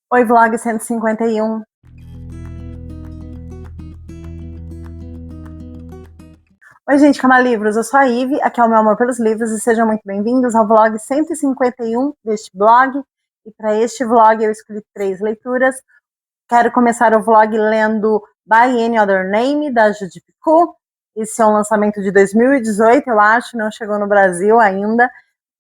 Oi, Vlog 151. Oi, gente, Cama Livros. Eu sou a Ive, aqui é o meu amor pelos livros e sejam muito bem-vindos ao Vlog 151 deste blog. E para este vlog eu escolhi 3 leituras. Quero começar o vlog lendo By Any Other Name, da Judy Picoult. Esse é um lançamento de 2018, eu acho, não chegou no Brasil ainda.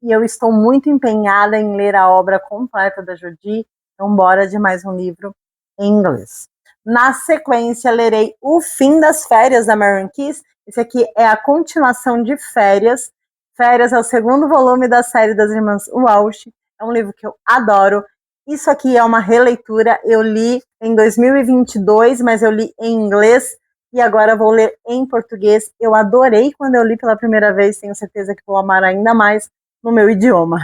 E eu estou muito empenhada em ler a obra completa da Judy. Então, bora de mais um livro em inglês. Na sequência, lerei O Fim das Férias, da Marian Keyes. Esse aqui é a continuação de Férias. Férias é o segundo volume da série das Irmãs Walsh. É um livro que eu adoro. Isso aqui é uma releitura. Eu li em 2022, mas eu li em inglês e agora vou ler em português. Eu adorei quando eu li pela primeira vez. Tenho certeza que vou amar ainda mais no meu idioma.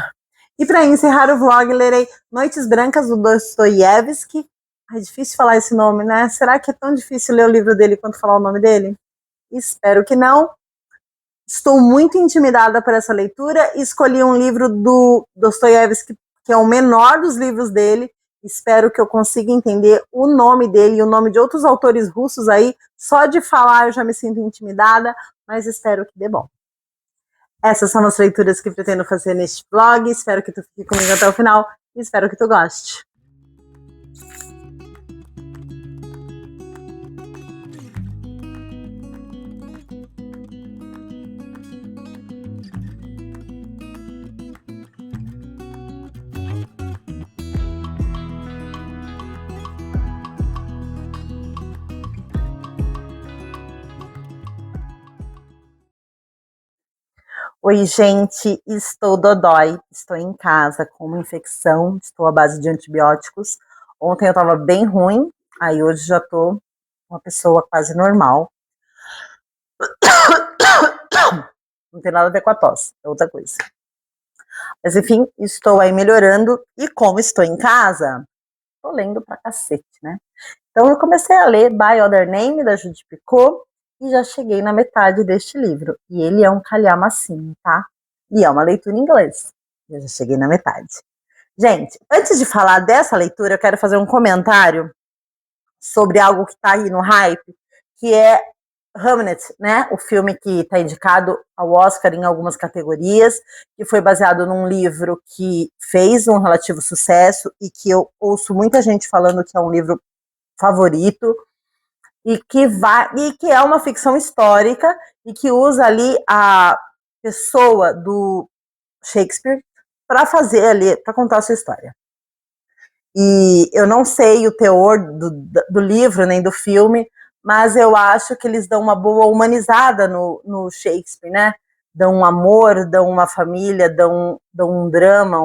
E para encerrar o vlog, lerei Noites Brancas, do Dostoiévski. É difícil falar esse nome, né? Será que é tão difícil ler o livro dele quanto falar o nome dele? Espero que não. Estou muito intimidada por essa leitura. Escolhi um livro do Dostoiévski, que é o menor dos livros dele. Espero que eu consiga entender o nome dele e o nome de outros autores russos aí. Só de falar eu já me sinto intimidada, mas espero que dê bom. Essas são as leituras que pretendo fazer neste vlog. Espero que tu fique comigo até o final e espero que tu goste. Oi, gente, estou dodói, estou em casa com uma infecção, estou à base de antibióticos. Ontem eu estava bem ruim, aí hoje já estou uma pessoa quase normal. Não tem nada a ver com a tosse, é outra coisa. Mas enfim, estou aí melhorando e como estou em casa, estou lendo pra cacete, né? Então eu comecei a ler By Other Name, da Judy Picoult, e já cheguei na metade deste livro. E ele é um calhamacinho, tá? E é uma leitura em inglês. Eu já cheguei na metade. Gente, antes de falar dessa leitura, eu quero fazer um comentário sobre algo que está aí no hype, que é Hamnet, né? O filme que está indicado ao Oscar em algumas categorias, que foi baseado num livro que fez um relativo sucesso e que eu ouço muita gente falando que é um livro favorito e que é uma ficção histórica e que usa ali a pessoa do Shakespeare para fazer ali, para contar a sua história. E eu não sei o teor do livro nem do filme, mas eu acho que eles dão uma boa humanizada no Shakespeare, né? Dão um amor, dão uma família, dão um drama,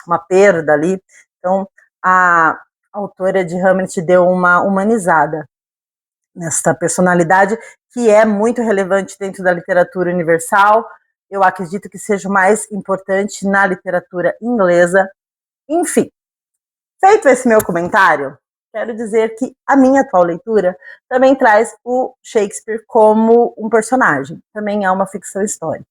uma perda ali. Então, a autora de Hamlet deu uma humanizada nessa personalidade que é muito relevante dentro da literatura universal. Eu acredito que seja o mais importante na literatura inglesa. Enfim, feito esse meu comentário, quero dizer que a minha atual leitura também traz o Shakespeare como um personagem, também é uma ficção histórica.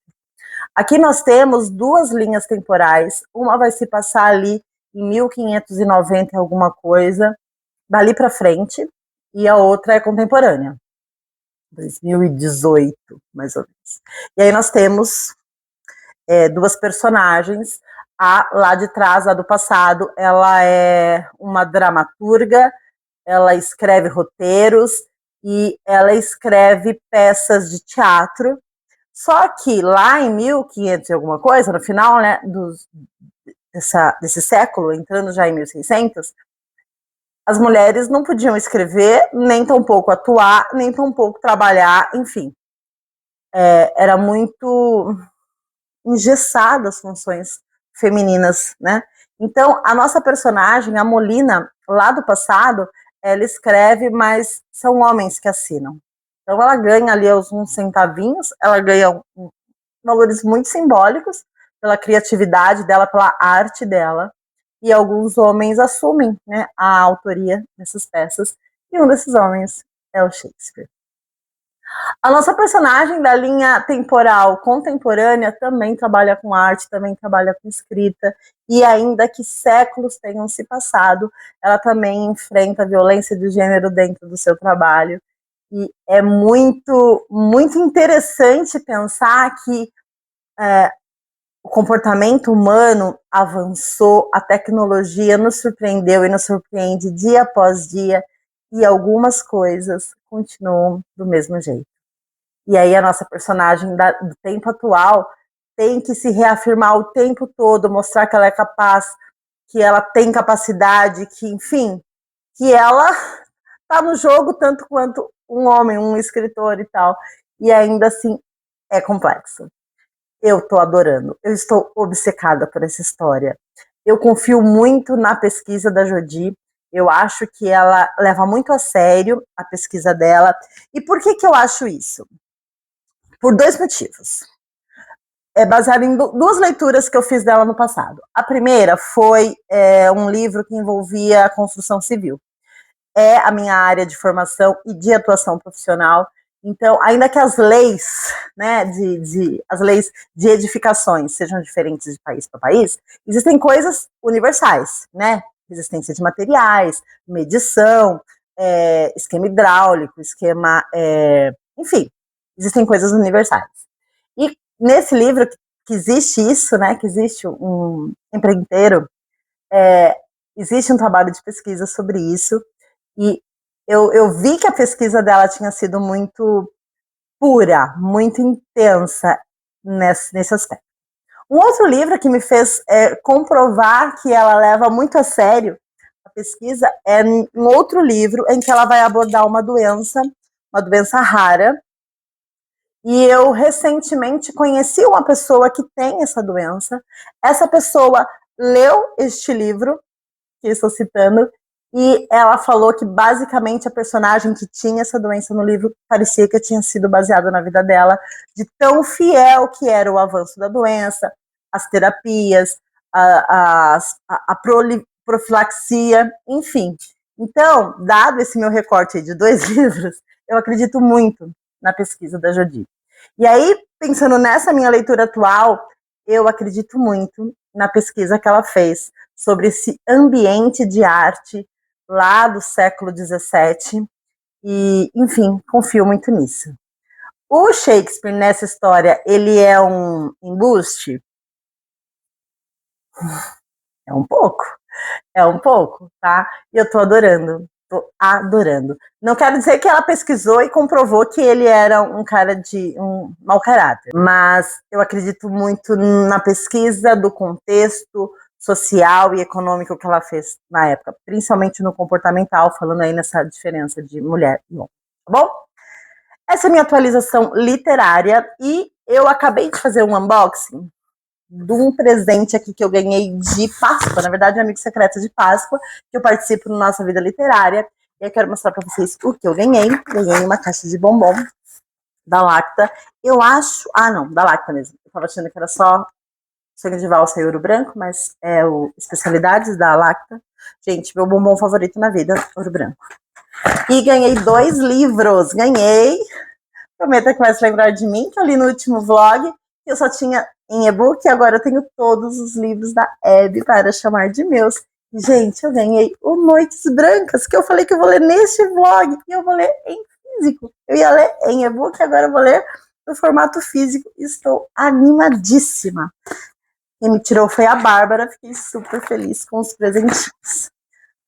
Aqui nós temos 2 linhas temporais, uma vai se passar ali em 1590 alguma coisa, dali para frente, e a outra é contemporânea, 2018, mais ou menos. E aí nós temos 2 personagens. A lá de trás, a do passado, ela é uma dramaturga, ela escreve roteiros e ela escreve peças de teatro. Só que lá em 1500 e alguma coisa, no final, né, desse século, entrando já em 1600, as mulheres não podiam escrever, nem tampouco atuar, nem tampouco trabalhar, enfim. Era muito engessadas as funções femininas, né? Então, a nossa personagem, a Molina, lá do passado, ela escreve, mas são homens que assinam. Então, ela ganha ali uns centavinhos, ela ganha valores muito simbólicos pela criatividade dela, pela arte dela, e alguns homens assumem, né, a autoria dessas peças, e um desses homens é o Shakespeare. A nossa personagem da linha temporal contemporânea também trabalha com arte, também trabalha com escrita, e ainda que séculos tenham se passado, ela também enfrenta violência de gênero dentro do seu trabalho. E é muito, muito interessante pensar que o comportamento humano avançou, a tecnologia nos surpreendeu e nos surpreende dia após dia, e algumas coisas continuam do mesmo jeito. E aí a nossa personagem do tempo atual tem que se reafirmar o tempo todo, mostrar que ela é capaz, que ela tem capacidade, que, enfim, que ela está no jogo tanto quanto um homem, um escritor e tal. E ainda assim é complexo. Eu estou adorando, eu estou obcecada por essa história. Eu confio muito na pesquisa da Jodi, eu acho que ela leva muito a sério a pesquisa dela. E por que eu acho isso? Por dois motivos. É baseado em duas leituras que eu fiz dela no passado. A primeira foi um livro que envolvia a construção civil. É a minha área de formação e de atuação profissional. Então, ainda que as leis, né, as leis de edificações sejam diferentes de país para país, existem coisas universais, né? Resistência de materiais, medição, esquema hidráulico, enfim, existem coisas universais. E nesse livro que existe isso, né, que existe um empreiteiro, existe um trabalho de pesquisa sobre isso, e eu vi que a pesquisa dela tinha sido muito pura, muito intensa nesse aspecto. Um outro livro que me fez comprovar que ela leva muito a sério a pesquisa é um outro livro em que ela vai abordar uma doença rara, e eu recentemente conheci uma pessoa que tem essa doença. Essa pessoa leu este livro que eu estou citando, e ela falou que basicamente a personagem que tinha essa doença no livro parecia que tinha sido baseada na vida dela, de tão fiel que era o avanço da doença, as terapias, a profilaxia, enfim. Então, dado esse meu recorte de 2 livros, eu acredito muito na pesquisa da Jodi. E aí, pensando nessa minha leitura atual, eu acredito muito na pesquisa que ela fez sobre esse ambiente de arte lá do século XVII, e, enfim, confio muito nisso. O Shakespeare, nessa história, ele é um embuste? É um pouco, tá? E eu tô adorando. Tô adorando. Não quero dizer que ela pesquisou e comprovou que ele era um cara de um mau caráter, mas eu acredito muito na pesquisa do contexto social e econômico que ela fez na época, principalmente no comportamental, falando aí nessa diferença de mulher e homem, tá bom? Essa é a minha atualização literária, e eu acabei de fazer um unboxing de um presente aqui que eu ganhei de Páscoa, na verdade, um amigo secreto de Páscoa, que eu participo no Nossa Vida Literária, e eu quero mostrar para vocês o que eu ganhei. Ganhei uma caixa de bombom da Lacta. Eu acho... Ah, não, da Lacta mesmo. Eu tava achando que era só Sonho de Valsa e Ouro Branco, mas é o Especialidades da Lacta. Gente, meu bombom favorito na vida, Ouro Branco. E ganhei 2 livros. Ganhei. Prometa que vai se lembrar de mim, que eu li no último vlog, que eu só tinha em e-book, e agora eu tenho todos os livros da Hebe para chamar de meus. Gente, eu ganhei o Noites Brancas, que eu falei que eu vou ler neste vlog, e eu vou ler em físico. Eu ia ler em e-book, agora eu vou ler no formato físico. Estou animadíssima. Quem me tirou foi a Bárbara, fiquei super feliz com os presentinhos.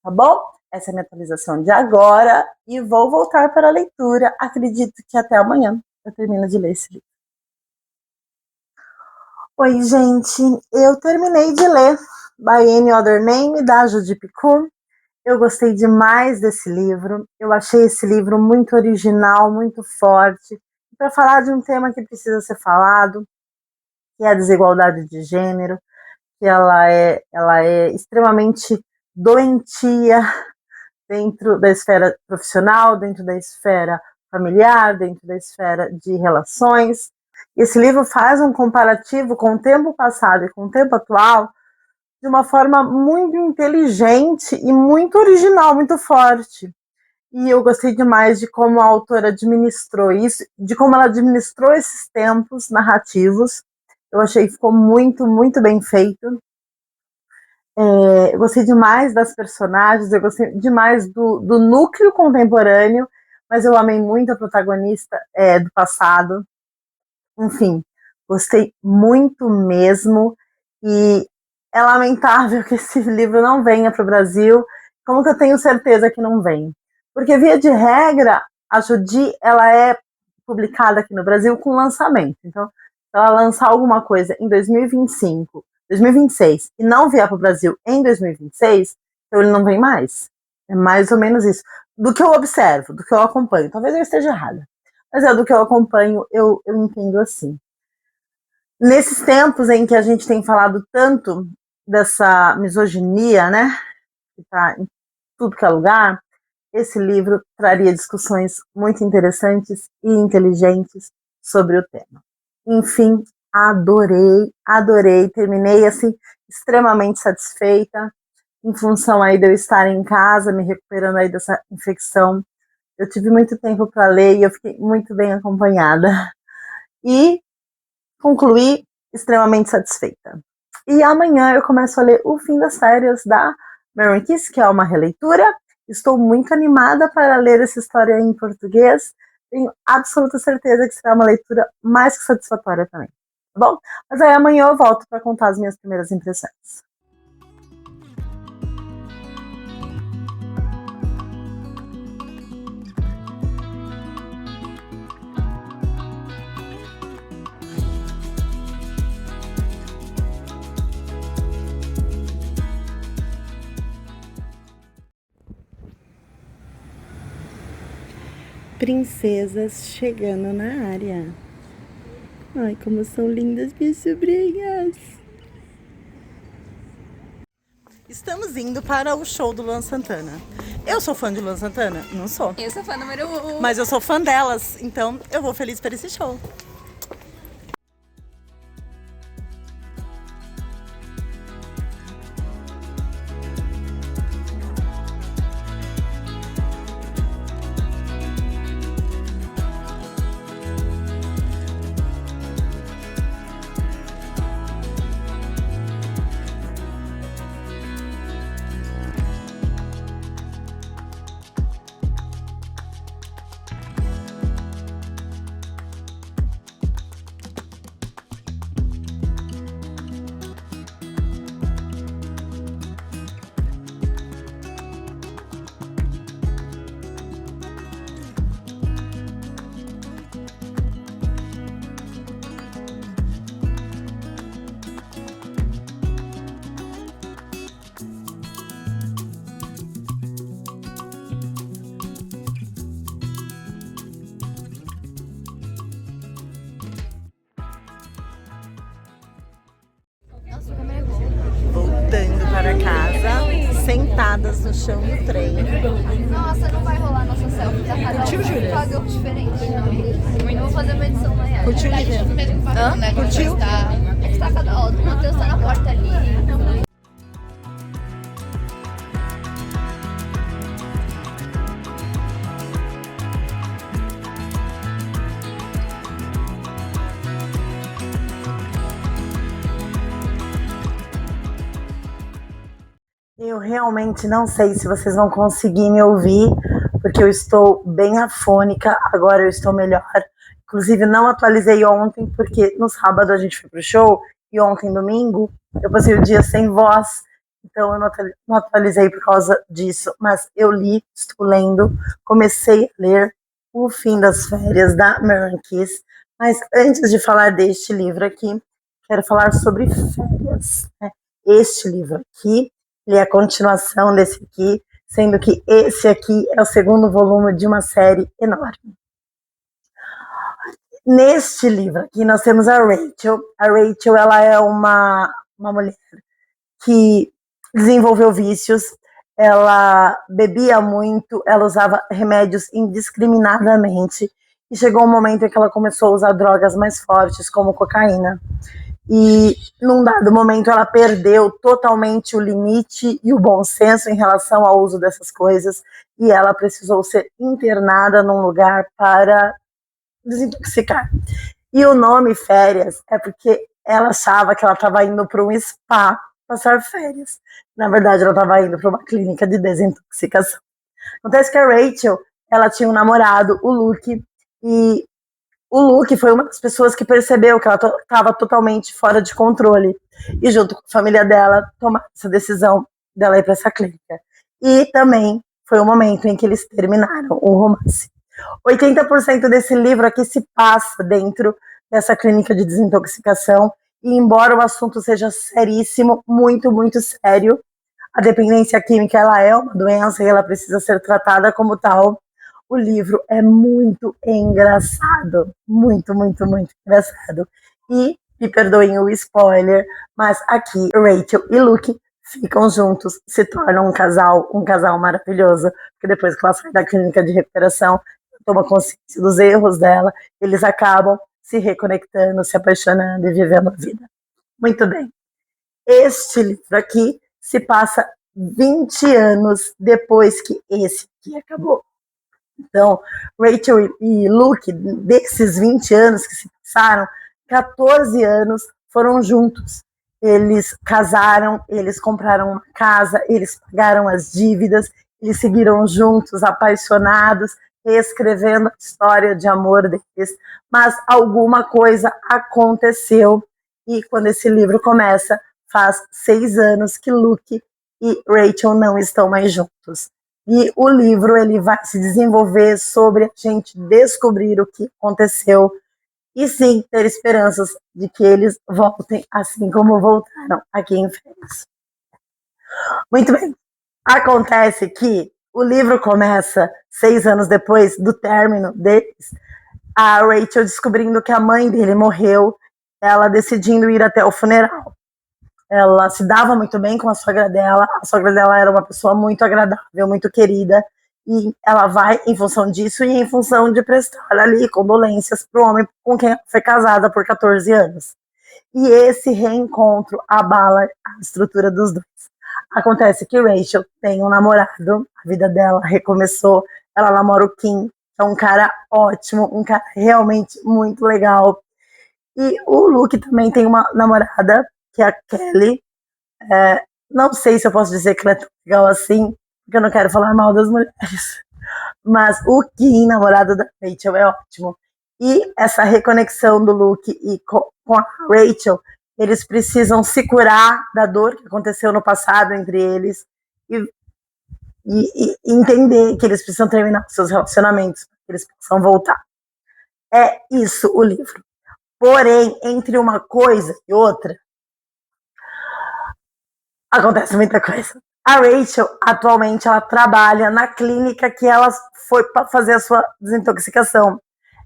Tá bom? Essa é a minha atualização de agora, e vou voltar para a leitura. Acredito que até amanhã eu termino de ler esse livro. Oi, gente, eu terminei de ler By Any Other Name, da Judy Picoult. Eu gostei demais desse livro, eu achei esse livro muito original, muito forte, para falar de um tema que precisa ser falado, que é a desigualdade de gênero, que ela é extremamente doentia dentro da esfera profissional, dentro da esfera familiar, dentro da esfera de relações. Esse livro faz um comparativo com o tempo passado e com o tempo atual de uma forma muito inteligente e muito original, muito forte. e eu gostei demais de como a autora administrou isso, de como ela administrou esses tempos narrativos. Eu achei que ficou muito, muito bem feito. Eu gostei demais das personagens, eu gostei demais do núcleo contemporâneo, mas eu amei muito a protagonista do passado. Enfim, gostei muito mesmo, e é lamentável que esse livro não venha para o Brasil. Como que eu tenho certeza que não vem? Porque, via de regra, a Jodi, ela é publicada aqui no Brasil com lançamento. Então, se ela lançar alguma coisa em 2025, 2026, e não vier para o Brasil em 2026, então ele não vem mais. É mais ou menos isso. Do que eu observo, do que eu acompanho. Talvez eu esteja errada, mas do que eu acompanho, eu entendo assim. Nesses tempos em que a gente tem falado tanto dessa misoginia, né, que está em tudo que é lugar, esse livro traria discussões muito interessantes e inteligentes sobre o tema. Enfim, adorei, terminei assim extremamente satisfeita, em função aí de eu estar em casa, me recuperando aí dessa infecção. Eu tive muito tempo para ler e eu fiquei muito bem acompanhada. E concluí extremamente satisfeita. E amanhã eu começo a ler O Fim das Férias, da Maren Kiss, que é uma releitura. Estou muito animada para ler essa história em português. Tenho absoluta certeza que será uma leitura mais que satisfatória também. Tá bom? Mas aí amanhã eu volto para contar as minhas primeiras impressões. Princesas chegando na área. Ai, como são lindas minhas sobrinhas. Estamos indo para o show do Luan Santana. Eu sou fã de Luan Santana? Não sou. Eu sou fã número 1. Mas eu sou fã delas, então eu vou feliz para esse show. Voltando para casa, sentadas no chão do trem. Nossa, não vai rolar nossa selfie, tá? Cada Curtiu, Júlia? Pagou diferente. Não vou fazer uma edição amanhã. Curtiu, Lívia? Hã? Curtiu? Tá cada hora. O Matheus tá na porta ali. Eu realmente não sei se vocês vão conseguir me ouvir, porque eu estou bem afônica, agora eu estou melhor. Inclusive, não atualizei ontem, porque no sábado a gente foi pro show, e ontem, domingo, eu passei o dia sem voz, então eu não atualizei por causa disso. Mas eu li, estou lendo, comecei a ler O Fim das Férias, da Maren Kiss. Mas antes de falar deste livro aqui, quero falar sobre férias, né? Este livro aqui, ele é a continuação desse aqui, sendo que esse aqui é o segundo volume de uma série enorme. Neste livro aqui nós temos a Rachel. A Rachel, ela é uma mulher que desenvolveu vícios, ela bebia muito, ela usava remédios indiscriminadamente, e chegou um momento em que ela começou a usar drogas mais fortes, como cocaína. e num dado momento ela perdeu totalmente o limite e o bom senso em relação ao uso dessas coisas, e ela precisou ser internada num lugar para desintoxicar. E o nome férias é porque ela achava que ela estava indo para um spa passar férias. Na verdade, ela estava indo para uma clínica de desintoxicação. Acontece que a Rachel, ela tinha um namorado, o Luke, e o Luke foi uma das pessoas que percebeu que ela estava totalmente fora de controle. E junto com a família dela, tomaram essa decisão dela ir para essa clínica. E também foi o momento em que eles terminaram o romance. 80% desse livro aqui se passa dentro dessa clínica de desintoxicação, e embora o assunto seja seríssimo, muito, muito sério, a dependência química ela é uma doença e ela precisa ser tratada como tal. O livro é muito engraçado, muito, muito, muito engraçado. E me perdoem o spoiler, mas aqui Rachel e Luke ficam juntos, se tornam um casal maravilhoso, porque depois que ela sai da clínica de recuperação, toma consciência dos erros dela, eles acabam se reconectando, se apaixonando e vivendo a vida. Muito bem. Este livro aqui se passa 20 anos depois que esse aqui acabou. Então, Rachel e Luke, desses 20 anos que se passaram, 14 anos foram juntos. Eles casaram, eles compraram uma casa, eles pagaram as dívidas, eles seguiram juntos, apaixonados, reescrevendo a história de amor deles. Mas alguma coisa aconteceu, e quando esse livro começa, faz 6 anos que Luke e Rachel não estão mais juntos. E o livro ele vai se desenvolver sobre a gente descobrir o que aconteceu e sim ter esperanças de que eles voltem assim como voltaram aqui em Férias. Muito bem. Acontece que o livro começa 6 anos depois do término deles, a Rachel descobrindo que a mãe dele morreu, ela decidindo ir até o funeral. Ela se dava muito bem com a sogra dela era uma pessoa muito agradável, muito querida, e ela vai em função disso e em função de prestar ali condolências para o homem com quem ela foi casada por 14 anos. E esse reencontro abala a estrutura dos dois. Acontece que Rachel tem um namorado, a vida dela recomeçou, ela namora o Kim, que é um cara ótimo, um cara realmente muito legal. E o Luke também tem uma namorada, que é a Kelly. Não sei se eu posso dizer que ela é tão legal assim, porque eu não quero falar mal das mulheres. Mas o Kim, namorado da Rachel, é ótimo. E essa reconexão do Luke e com a Rachel, eles precisam se curar da dor que aconteceu no passado entre eles e entender que eles precisam terminar seus relacionamentos para que eles possam voltar. É isso o livro. Porém, entre uma coisa e outra, acontece muita coisa. A Rachel, atualmente, ela trabalha na clínica que ela foi para fazer a sua desintoxicação.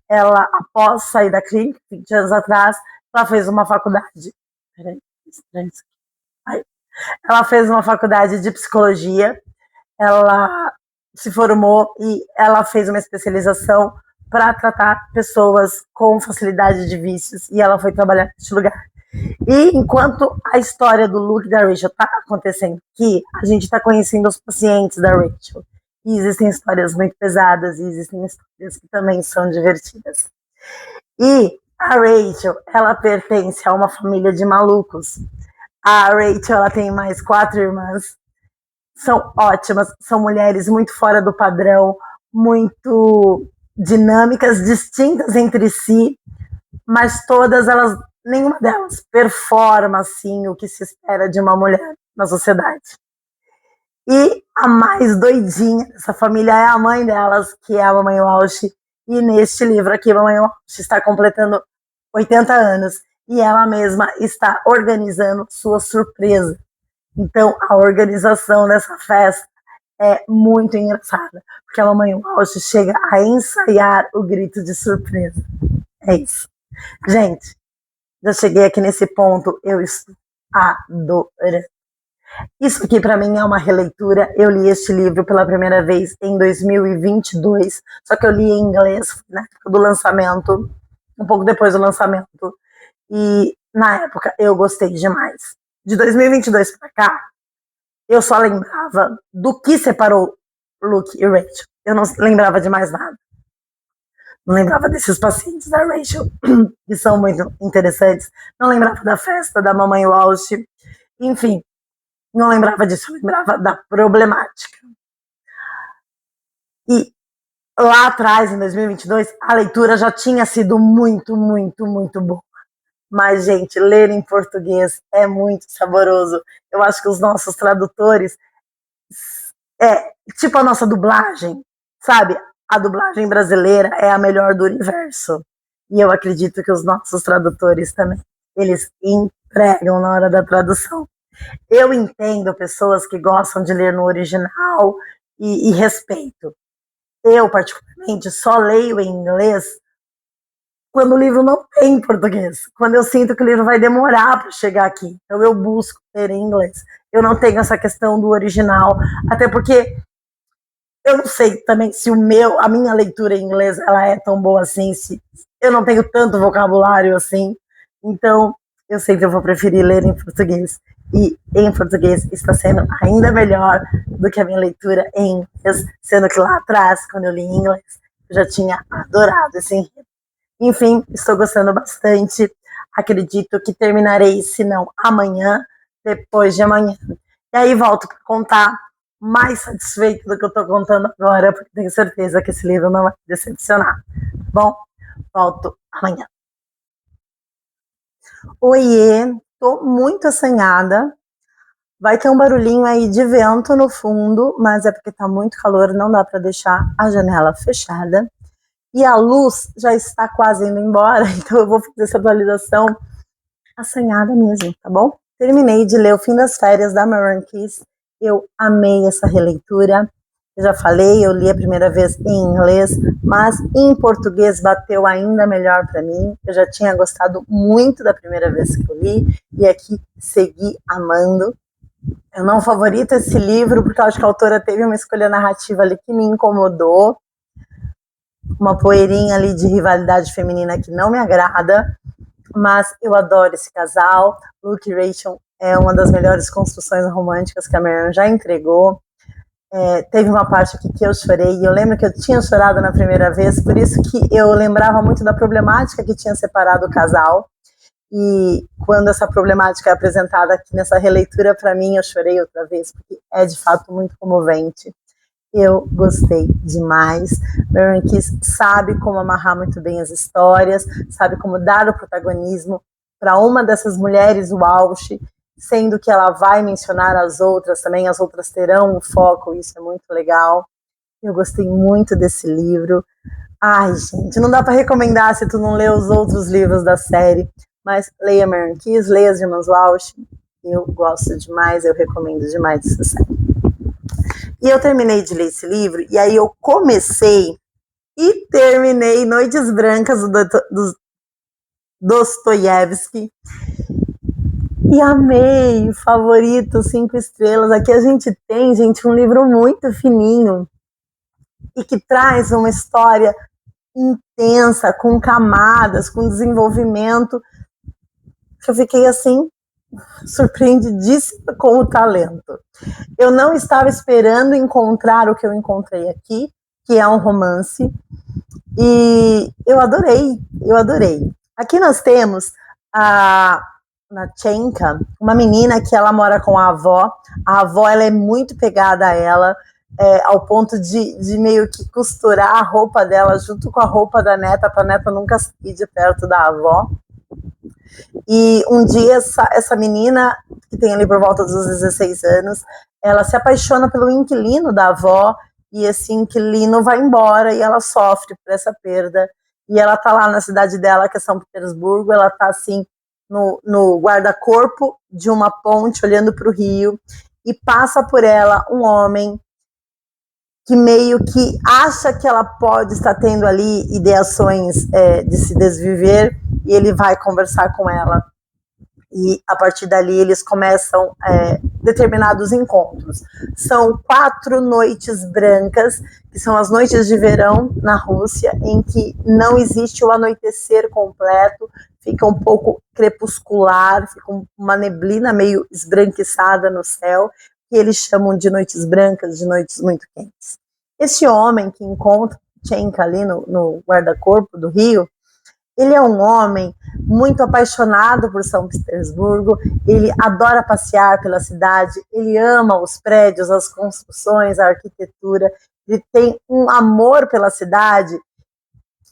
Ela, após sair da clínica, 20 anos atrás, ela fez uma faculdade. Ela fez uma faculdade de psicologia, ela se formou e ela fez uma especialização para tratar pessoas com facilidade de vícios, e ela foi trabalhar neste lugar. E enquanto a história do Luke e da Rachel está acontecendo aqui, a gente está conhecendo os pacientes da Rachel. E existem histórias muito pesadas e existem histórias que também são divertidas. E a Rachel, ela pertence a uma família de malucos. A Rachel, ela tem mais 4 irmãs. São ótimas, são mulheres muito fora do padrão, muito dinâmicas, distintas entre si, mas todas elas, nenhuma delas performa assim o que se espera de uma mulher na sociedade. E a mais doidinha dessa família é a mãe delas, que é a Mamãe Walsh, e neste livro aqui a Mamãe Walsh está completando 80 anos e ela mesma está organizando sua surpresa. Então a organização dessa festa é muito engraçada, porque a Mamãe Walsh chega a ensaiar o grito de surpresa. É isso. Gente, já cheguei aqui nesse ponto, eu estou adorando. Isso aqui para mim é uma releitura. Eu li este livro pela primeira vez em 2022, só que eu li em inglês na época do lançamento, um pouco depois do lançamento. E na época, eu gostei demais. De 2022 pra cá, eu só lembrava do que separou Luke e Rachel. Eu não lembrava de mais nada. Não lembrava desses pacientes da Rachel, que são muito interessantes. Não lembrava da festa da mamãe Walsh. Enfim, não lembrava disso. Eu lembrava da problemática. E lá atrás, em 2022, a leitura já tinha sido muito, muito, muito boa. Mas, gente, ler em português é muito saboroso. Eu acho que os nossos tradutores, tipo a nossa dublagem, sabe? A dublagem brasileira é a melhor do universo. E eu acredito que os nossos tradutores também, eles entregam na hora da tradução. Eu entendo pessoas que gostam de ler no original e respeito. Eu, particularmente, só leio em inglês quando o livro não tem em português, quando eu sinto que o livro vai demorar para chegar aqui. Então eu busco ler em inglês. Eu não tenho essa questão do original, até porque eu não sei também se a minha leitura em inglês ela é tão boa assim, se eu não tenho tanto vocabulário assim. Então eu sempre vou preferir ler em português. E em português está sendo ainda melhor do que a minha leitura em inglês, sendo que lá atrás, quando eu li em inglês, eu já tinha adorado esse enredo. Enfim, estou gostando bastante. Acredito que terminarei, se não amanhã, depois de amanhã. E aí volto para contar mais satisfeito do que eu estou contando agora, porque tenho certeza que esse livro não vai me decepcionar. Bom, volto amanhã. Oiê, estou muito assanhada. Vai ter um barulhinho aí de vento no fundo, mas é porque está muito calor, não dá para deixar a janela fechada. E a luz já está quase indo embora, então eu vou fazer essa atualização assanhada mesmo, tá bom? Terminei de ler O Fim das Férias, da Maren Keys. Eu amei essa releitura. Eu já falei, eu li a primeira vez em inglês, mas em português bateu ainda melhor para mim. Eu já tinha gostado muito da primeira vez que eu li, e aqui segui amando. Eu não favorito esse livro, porque eu acho que a autora teve uma escolha narrativa ali que me incomodou. Uma poeirinha ali de rivalidade feminina que não me agrada, mas eu adoro esse casal. Luke e Rachel é uma das melhores construções românticas que a Maren já entregou. Teve uma parte aqui que eu chorei, e eu lembro que eu tinha chorado na primeira vez, por isso que eu lembrava muito da problemática que tinha separado o casal, e quando essa problemática é apresentada aqui nessa releitura, para mim, eu chorei outra vez, porque é de fato muito comovente. Eu gostei demais. Maren Keys sabe como amarrar muito bem as histórias, sabe como dar o protagonismo para uma dessas mulheres, o Walsh, sendo que ela vai mencionar as outras também, as outras terão um foco, isso é muito legal. Eu gostei muito desse livro. Ai, gente, não dá para recomendar se tu não lê os outros livros da série, mas leia Maren Keys, leia as Irmãs Walsh. Eu gosto demais, eu recomendo demais essa série. E eu terminei de ler esse livro, e aí eu comecei e terminei Noites Brancas, do Dostoiévski. E amei, favorito, 5 estrelas. Aqui a gente tem, gente, um livro muito fininho e que traz uma história intensa, com camadas, com desenvolvimento. Eu fiquei assim, surpreendidíssima com o talento. Eu não estava esperando encontrar o que eu encontrei aqui, que é um romance, e eu adorei, eu adorei. Aqui nós temos a Natchenka, uma menina que ela mora com a avó ela é muito pegada a ela, ao ponto de meio que costurar a roupa dela junto com a roupa da neta, para a neta nunca sair de perto da avó. E um dia essa menina, que tem ali por volta dos 16 anos, ela se apaixona pelo inquilino da avó, e esse inquilino vai embora e ela sofre por essa perda. E ela tá lá na cidade dela, que é São Petersburgo, ela tá assim no guarda-corpo de uma ponte, olhando para o rio, e passa por ela um homem que meio que acha que ela pode estar tendo ali ideações de se desviver, e ele vai conversar com ela. E a partir dali eles começam determinados encontros. São 4 noites brancas, que são as noites de verão na Rússia, em que não existe o anoitecer completo, fica um pouco crepuscular, fica uma neblina meio esbranquiçada no céu, que eles chamam de noites brancas, de noites muito quentes. Esse homem que encontra Tchenka ali no guarda-corpo do rio, ele é um homem muito apaixonado por São Petersburgo, ele adora passear pela cidade, ele ama os prédios, as construções, a arquitetura, ele tem um amor pela cidade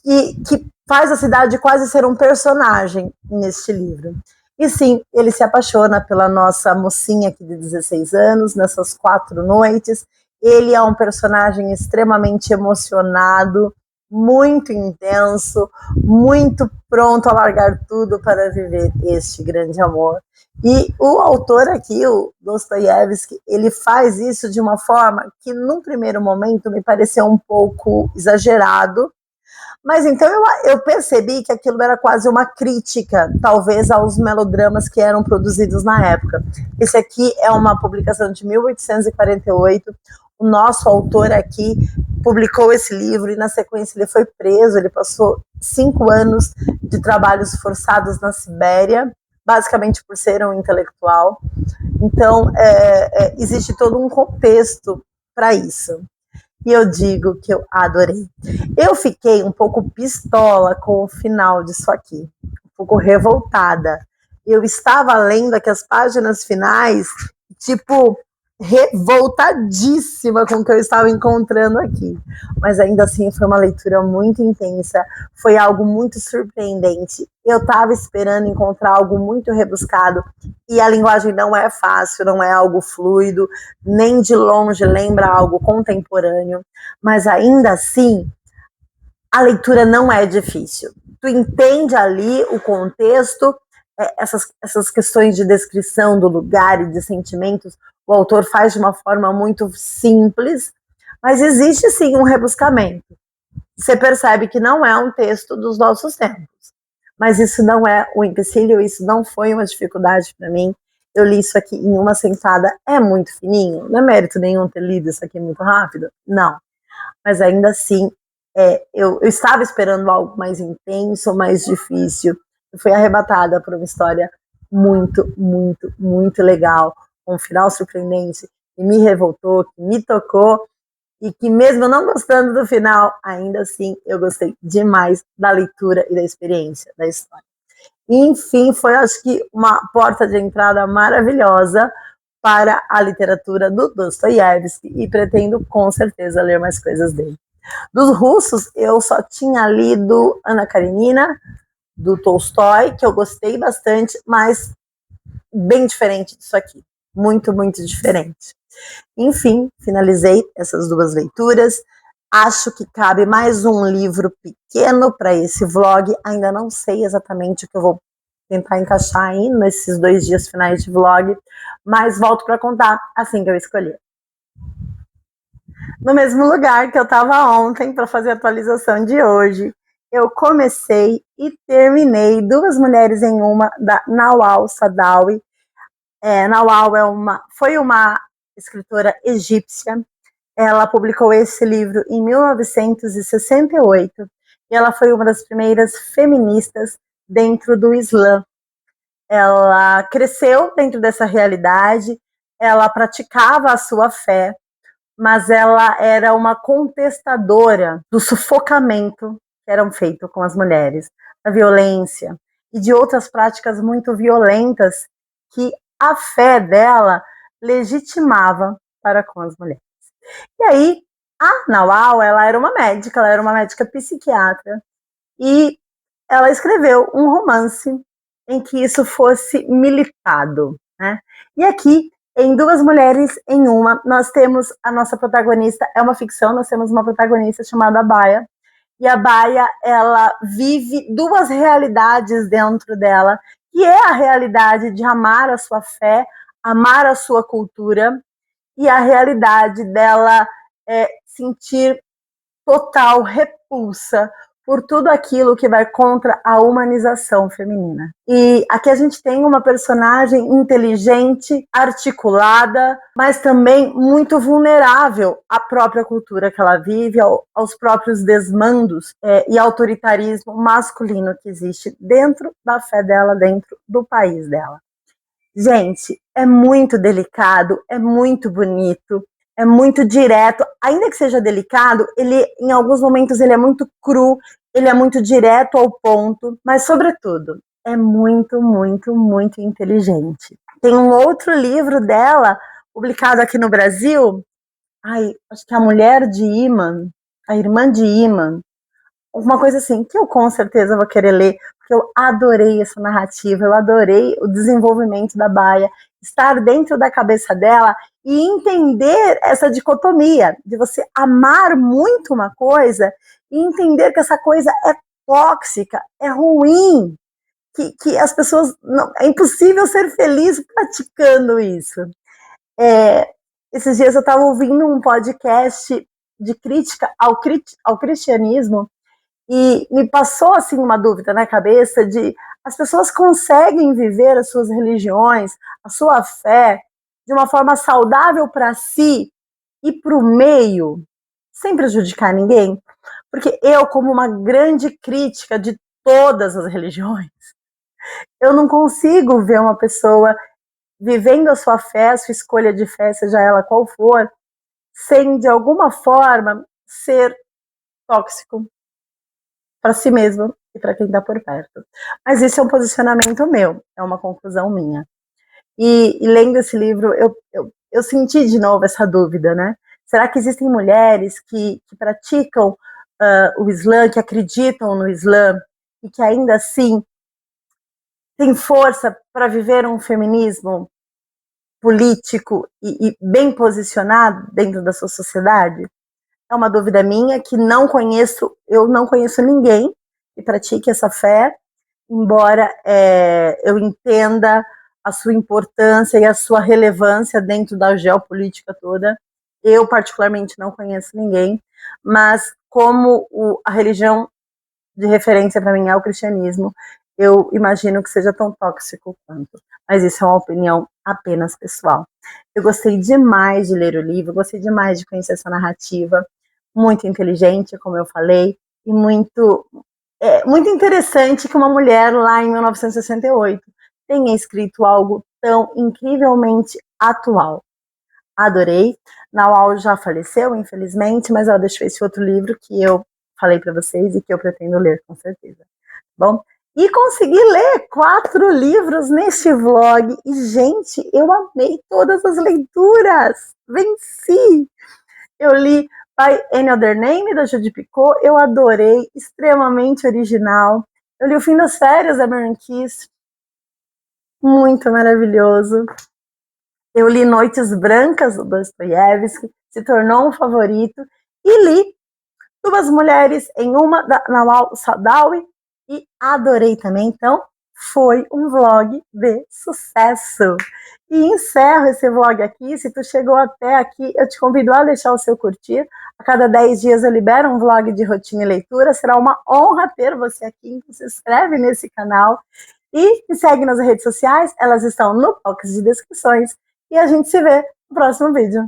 que faz a cidade quase ser um personagem neste livro. E sim, ele se apaixona pela nossa mocinha aqui de 16 anos, nessas 4 noites. Ele é um personagem extremamente emocionado, muito intenso, muito pronto a largar tudo para viver este grande amor. E o autor aqui, o Dostoiévski, ele faz isso de uma forma que, num primeiro momento, me pareceu um pouco exagerado, mas então eu percebi que aquilo era quase uma crítica, talvez, aos melodramas que eram produzidos na época. Esse aqui é uma publicação de 1848, o nosso autor aqui publicou esse livro e, na sequência, ele foi preso, ele passou 5 anos de trabalhos forçados na Sibéria, basicamente por ser um intelectual. Então, existe todo um contexto para isso. E eu digo que eu adorei. Eu fiquei um pouco pistola com o final disso aqui, um pouco revoltada. Eu estava lendo aqui as páginas finais, tipo, revoltadíssima com o que eu estava encontrando aqui. Mas ainda assim foi uma leitura muito intensa, foi algo muito surpreendente. Eu estava esperando encontrar algo muito rebuscado, e a linguagem não é fácil, não é algo fluido, nem de longe lembra algo contemporâneo, mas ainda assim a leitura não é difícil. Tu entende ali o contexto, essas questões de descrição do lugar e de sentimentos, o autor faz de uma forma muito simples, mas existe sim um rebuscamento. Você percebe que não é um texto dos nossos tempos, mas isso não é um empecilho, isso não foi uma dificuldade para mim. Eu li isso aqui em uma sentada, é muito fininho, não é mérito nenhum ter lido isso aqui muito rápido, não, mas ainda assim, eu estava esperando algo mais intenso, mais difícil. Eu fui arrebatada por uma história muito, muito, muito legal, com um final surpreendente, que me revoltou, que me tocou, e que mesmo eu não gostando do final, ainda assim eu gostei demais da leitura e da experiência da história. Enfim, foi, acho que, uma porta de entrada maravilhosa para a literatura do Dostoiévski, e pretendo com certeza ler mais coisas dele. Dos russos, eu só tinha lido Ana Karenina, do Tolstói, que eu gostei bastante, mas bem diferente disso aqui. Muito, muito diferente. Enfim, finalizei essas 2 leituras. Acho que cabe mais um livro pequeno para esse vlog. Ainda não sei exatamente o que eu vou tentar encaixar aí nesses 2 dias finais de vlog, mas volto para contar assim que eu escolher. No mesmo lugar que eu estava ontem para fazer a atualização de hoje, eu comecei e terminei Duas Mulheres em Uma, da Nawal Saadawi. Nawal foi uma escritora egípcia. Ela publicou esse livro em 1968 e ela foi uma das primeiras feministas dentro do Islã. Ela cresceu dentro dessa realidade, ela praticava a sua fé, mas ela era uma contestadora do sufocamento que eram feito com as mulheres, da violência e de outras práticas muito violentas que a fé dela legitimava para com as mulheres. E aí, a Nawal, ela era uma médica psiquiatra, e ela escreveu um romance em que isso fosse militado, né? E aqui, em Duas Mulheres em Uma, nós temos a nossa protagonista, é uma ficção, nós temos uma protagonista chamada Baia, e a Baia, ela vive 2 realidades dentro dela, que é a realidade de amar a sua fé, amar a sua cultura, e a realidade dela sentir total repulsa por tudo aquilo que vai contra a humanização feminina. E aqui a gente tem uma personagem inteligente, articulada, mas também muito vulnerável à própria cultura que ela vive, aos próprios desmandos e autoritarismo masculino que existe dentro da fé dela, dentro do país dela. Gente, é muito delicado, é muito bonito, é muito direto, ainda que seja delicado, ele, em alguns momentos, ele é muito cru, ele é muito direto ao ponto, mas, sobretudo, é muito, muito, muito inteligente. Tem um outro livro dela, publicado aqui no Brasil, acho que é A Mulher de Iman, A Irmã de Iman, uma coisa assim, que eu com certeza vou querer ler, porque eu adorei essa narrativa, eu adorei o desenvolvimento da Baia, estar dentro da cabeça dela e entender essa dicotomia de você amar muito uma coisa e entender que essa coisa é tóxica, é ruim, que as pessoas não, é impossível ser feliz praticando isso. Esses dias eu estava ouvindo um podcast de crítica ao cristianismo e me passou assim uma dúvida na cabeça de as pessoas conseguem viver as suas religiões, a sua fé, de uma forma saudável para si e para o meio, sem prejudicar ninguém? Porque eu, como uma grande crítica de todas as religiões, eu não consigo ver uma pessoa vivendo a sua fé, a sua escolha de fé, seja ela qual for, sem de alguma forma ser tóxico para si mesmo e para quem está por perto. Mas isso é um posicionamento meu, é uma conclusão minha. E lendo esse livro, eu senti de novo essa dúvida, né? Será que existem mulheres que praticam o Islã, que acreditam no Islã, e que ainda assim têm força para viver um feminismo político e bem posicionado dentro da sua sociedade? É uma dúvida minha que eu não conheço ninguém que pratique essa fé, embora eu entenda a sua importância e a sua relevância dentro da geopolítica toda. Eu, particularmente, não conheço ninguém, mas como a religião de referência para mim é o cristianismo, eu imagino que seja tão tóxico quanto. Mas isso é uma opinião apenas pessoal. Eu gostei demais de ler o livro, gostei demais de conhecer essa narrativa, muito inteligente, como eu falei, e muito interessante que uma mulher lá em 1968 tenha escrito algo tão incrivelmente atual. Adorei. Naual já faleceu, infelizmente, mas ela deixou esse outro livro que eu falei para vocês e que eu pretendo ler, com certeza. Bom, e consegui ler 4 livros neste vlog. E, gente, eu amei todas as leituras. Venci! Eu li By Any Other Name, da Judy Picot. Eu adorei, extremamente original. Eu li O Fim das Férias, da Maren Kiss. Muito maravilhoso. Eu li Noites Brancas, do Dostoiévski, se tornou um favorito. E li Duas Mulheres em Uma, da Nawal Saadawi, e adorei também. Então, foi um vlog de sucesso. E encerro esse vlog aqui. Se tu chegou até aqui, eu te convido a deixar o seu curtir. A cada 10 dias eu libero um vlog de rotina e leitura. Será uma honra ter você aqui. Então, se inscreve nesse canal e me segue nas redes sociais. Elas estão no box de descrições. E a gente se vê no próximo vídeo.